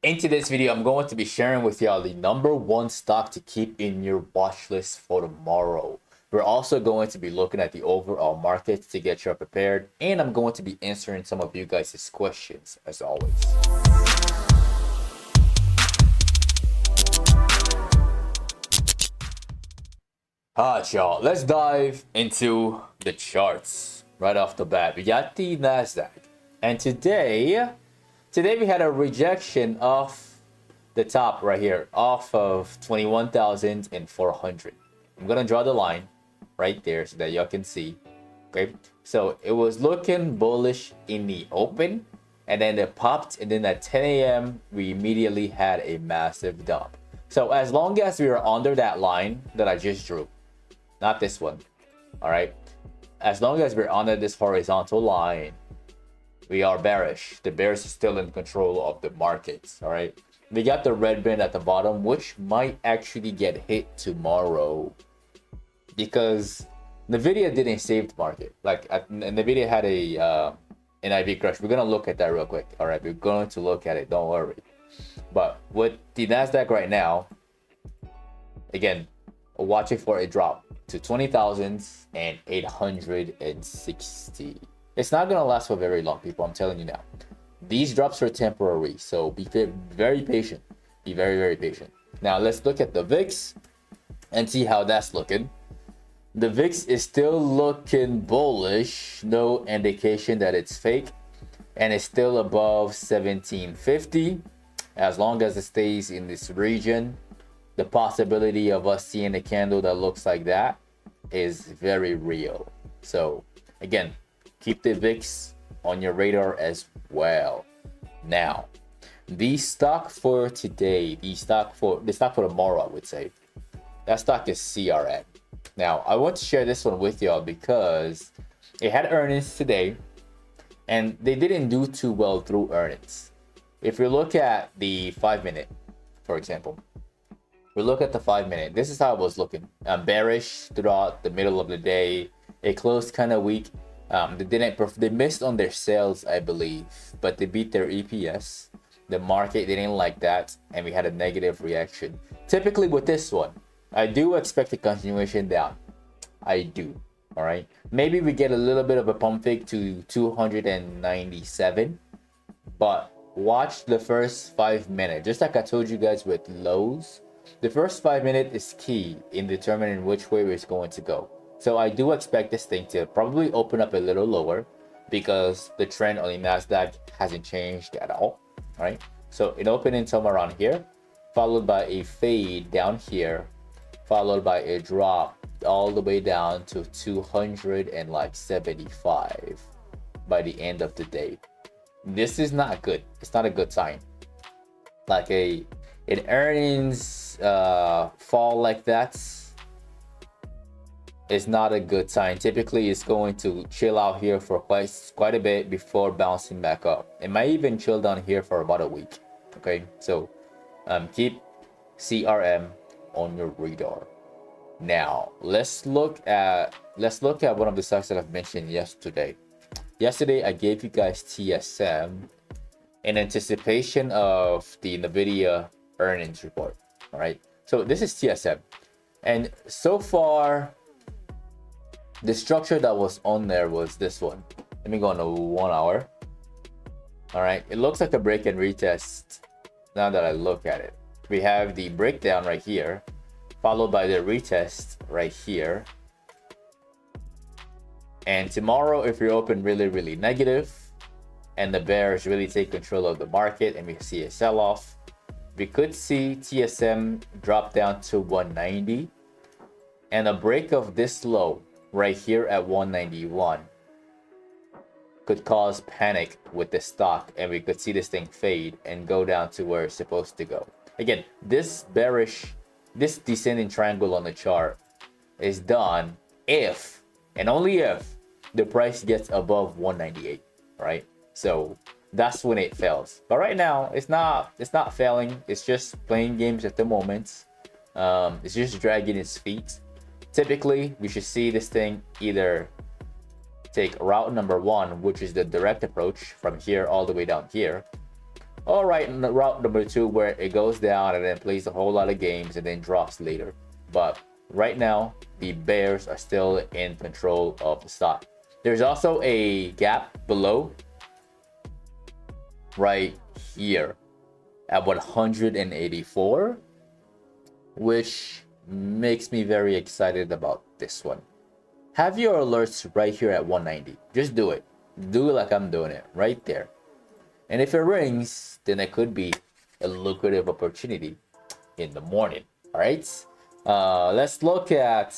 In today's video, I'm going to be sharing with y'all the #1 stock to keep in your watch list for tomorrow. We're also going to be looking at the overall market to get you prepared, and I'm going to be answering some of you guys' questions as always. Alright, y'all, let's dive into the charts right off the bat. We got the NASDAQ, and today we had a rejection of the top right here off of 21,400. I'm gonna draw the line right there so that y'all can see. Okay, so it was looking bullish in the open, and then it popped, and then at 10 a.m. we immediately had a massive dump. So as long as we are under that line that I just drew, not this one, all right, as long as we're under this horizontal line, we are bearish. The bears is still in control of the markets. All right, we got the red band at the bottom, which might actually get hit tomorrow because NVDA didn't save the market. Like NVDA had a NIV crash. We're gonna look at that real quick. All right, we're going to look at it, don't worry. But with the NASDAQ right now, again, watching for a drop to 20,860. It's not gonna last for very long, people. I'm telling you now. These drops are temporary, so be very patient. Be very, very patient. Now let's look at the VIX and see how that's looking. The VIX is still looking bullish, no indication that it's fake, and it's still above 1750. As long as it stays in this region, the possibility of us seeing a candle that looks like that is very real. So again, keep the VIX on your radar as well. Now, the stock for today, the stock for tomorrow, I would say, that stock is CRM. Now, I want to share this one with y'all because it had earnings today, and they didn't do too well through earnings. If we look at the 5-minute, for example, we look at the 5-minute. This is how it was looking. Bearish throughout the middle of the day. It closed kind of weak. They missed on their sales, I believe, but they beat their EPS. The market didn't like that, and we had a negative reaction. Typically with this one, I do expect a continuation down. I do. All right. Maybe we get a little bit of a pump fake to 297, but watch the first 5 minutes. Just like I told you guys with lows, the first 5 minutes is key in determining which way it's going to go. So I do expect this thing to probably open up a little lower because the trend on the NASDAQ hasn't changed at all. All right. So it opened in somewhere around here, followed by a fade down here, followed by a drop all the way down to 275 by the end of the day. This is not good. It's not a good sign. Like an earnings fall like that is not a good sign. Typically, it's going to chill out here for quite a bit before bouncing back up. It might even chill down here for about a week. Okay, so keep CRM on your radar. Now let's look at one of the stocks that I've mentioned yesterday. Yesterday, I gave you guys TSM in anticipation of the NVIDIA earnings report. All right, so this is TSM, and so far the structure that was on there was this one. Let me go on a 1 hour. All right, it looks like a break and retest. Now that I look at it, we have the breakdown right here, followed by the retest right here. And tomorrow, if we open really, really negative and the bears really take control of the market and we see a sell-off, we could see TSM drop down to 190, and a break of this low right here at 191 could cause panic with the stock, and we could see this thing fade and go down to where it's supposed to go. Again, this descending triangle on the chart is done if and only if the price gets above 198, right? So that's when it fails. But right now, it's not failing. It's just playing games at the moment. It's just dragging its feet. Typically, we should see this thing either take route number 1, which is the direct approach from here all the way down here, All right, route number 2 where it goes down and then plays a whole lot of games and then drops later. But right now, the bears are still in control of the stock. There's also a gap below right here at 184, which makes me very excited about this one. Have your alerts right here at 190. Just do it. Do it like I'm doing it right there. And if it rings, then it could be a lucrative opportunity in the morning. All right. Let's look at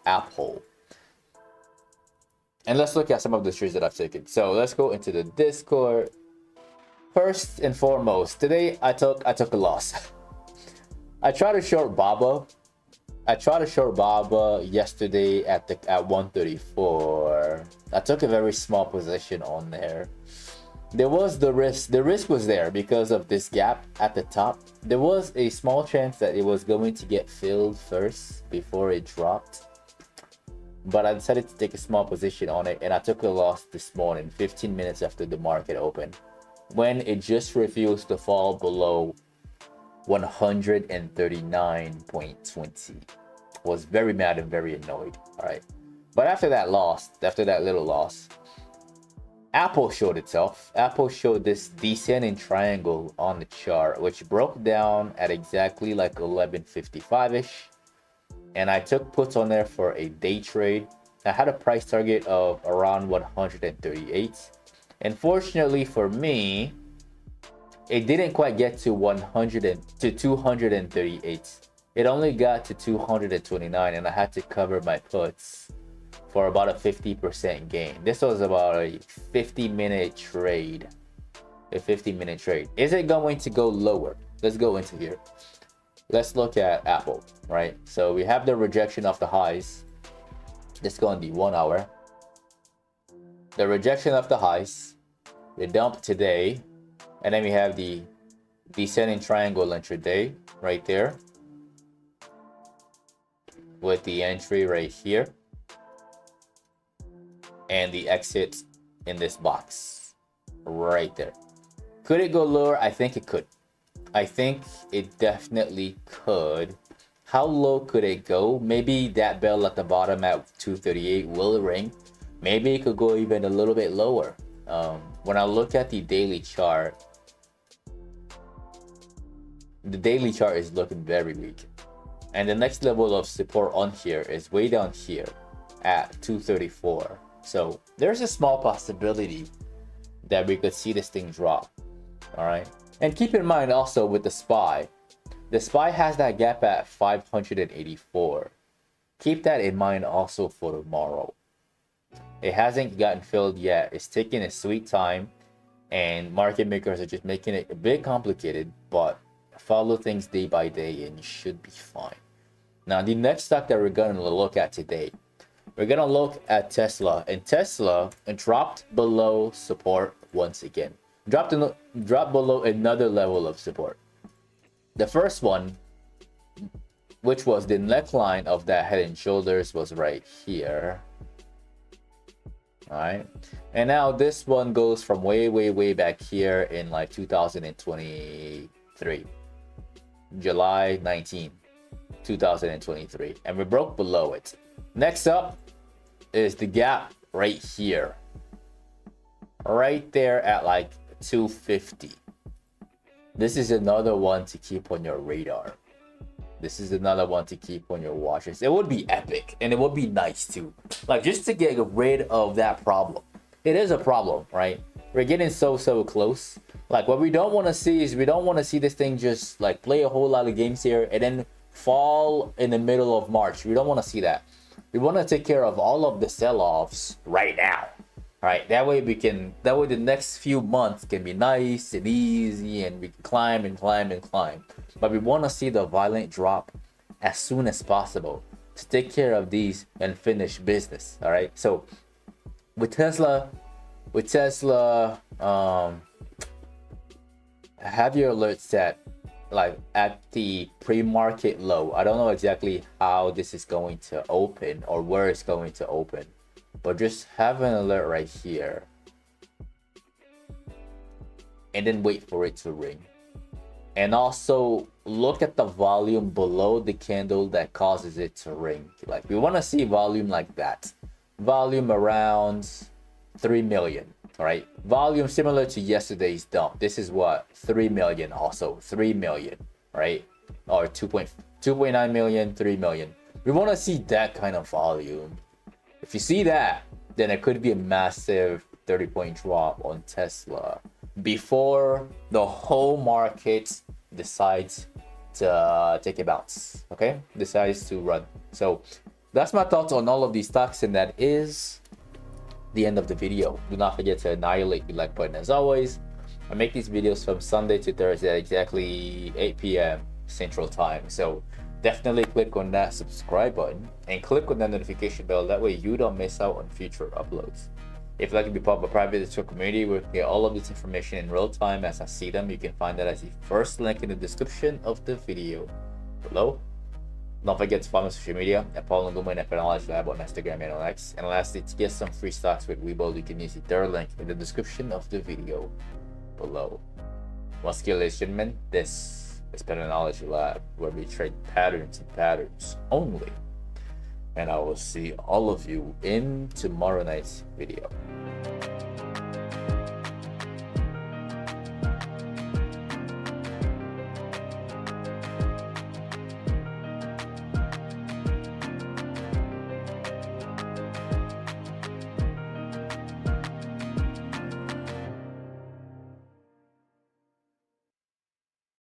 Apple. And let's look at some of the trades that I've taken. So let's go into the Discord. First and foremost, today I took a loss. I tried to short Baba. Yesterday at 134. I took a very small position on there. There was the risk. The risk was there because of this gap at the top. There was a small chance that it was going to get filled first before it dropped. But I decided to take a small position on it, and I took a loss this morning, 15 minutes after the market opened, when it just refused to fall below 139.20. Was very mad and very annoyed. All right, but after that little loss, Apple showed itself. Apple showed this descending triangle on the chart, which broke down at exactly like 11:55ish. And I took puts on there for a day trade. I had a price target of around 138. And fortunately for me, it didn't quite get to 238. It only got to 229, and I had to cover my puts for about a 50% gain. This was about a 50-minute trade. Is it going to go lower? Let's go into here. Let's look at Apple, right? So we have the rejection of the highs. Let's go on the 1 hour. The rejection of the highs, the dump today, and then we have the descending triangle intraday right there with the entry right here and the exit in this box right there. Could it go lower? I think it could. I think it definitely could. How low could it go? Maybe that bell at the bottom at 238 will ring. Maybe it could go even a little bit lower. When I look at the daily chart, the daily chart is looking very weak. And the next level of support on here is way down here at 234. So there's a small possibility that we could see this thing drop. All right. And keep in mind also with the SPY has that gap at 584. Keep that in mind also for tomorrow. It hasn't gotten filled yet. It's taking a sweet time, and market makers are just making it a bit complicated, but follow things day by day and you should be fine. Now, the next stock that we're going to look at today, we're going to look at Tesla. And Tesla dropped below support once again. Dropped below another level of support. The first one, which was the neckline of that Head and Shoulders, was right here. All right. And now this one goes from way back here in like 2023. July 19, 2023. And we broke below it. Next up is the gap right here. Right there at like 250. This is another one to keep on your radar. This is another one to keep on your watches. It would be epic, and it would be nice too. Like, just to get rid of that problem. It is a problem, right? We're getting so close. Like, what we don't want to see is, we don't want to see this thing just like play a whole lot of games here and then fall in the middle of March. We don't want to see that. We want to take care of all of the sell-offs right now. All right, that way the next few months can be nice and easy, and we can climb and climb and climb. But we want to see the violent drop as soon as possible to take care of these and finish business. All right, so with Tesla, have your alert set like at the pre-market low. I don't know exactly how this is going to open or where it's going to open, but just have an alert right here. and then wait for it to ring. And also look at the volume below the candle that causes it to ring. Like, we want to see volume like that. Volume around 3 million, right? Volume similar to yesterday's dump. This is what? 3 million also. 3 million, right? Or 2.9 million, 3 million. We want to see that kind of volume. If you see that, then it could be a massive 30-point drop on Tesla before the whole market decides to take a bounce, okay? Decides to run. So that's my thoughts on all of these stocks, and that is the end of the video. Do not forget to annihilate the like button. As always, I make these videos from Sunday to Thursday at exactly 8 p.m. Central Time. So definitely click on that subscribe button and click on that notification bell. That way you don't miss out on future uploads. If you'd like to be part of a private Discord community where you can get all of this information in real time as I see them, you can find that as the first link in the description of the video below. Don't forget to follow me on social media at Paul Nguma and at Patternology Lab on Instagram and on X. And lastly, to get some free stocks with Webull, you can use the third link in the description of the video below. Once again, ladies and gentlemen, this is Patternology Lab, where we trade patterns and patterns only. And I will see all of you in tomorrow night's video.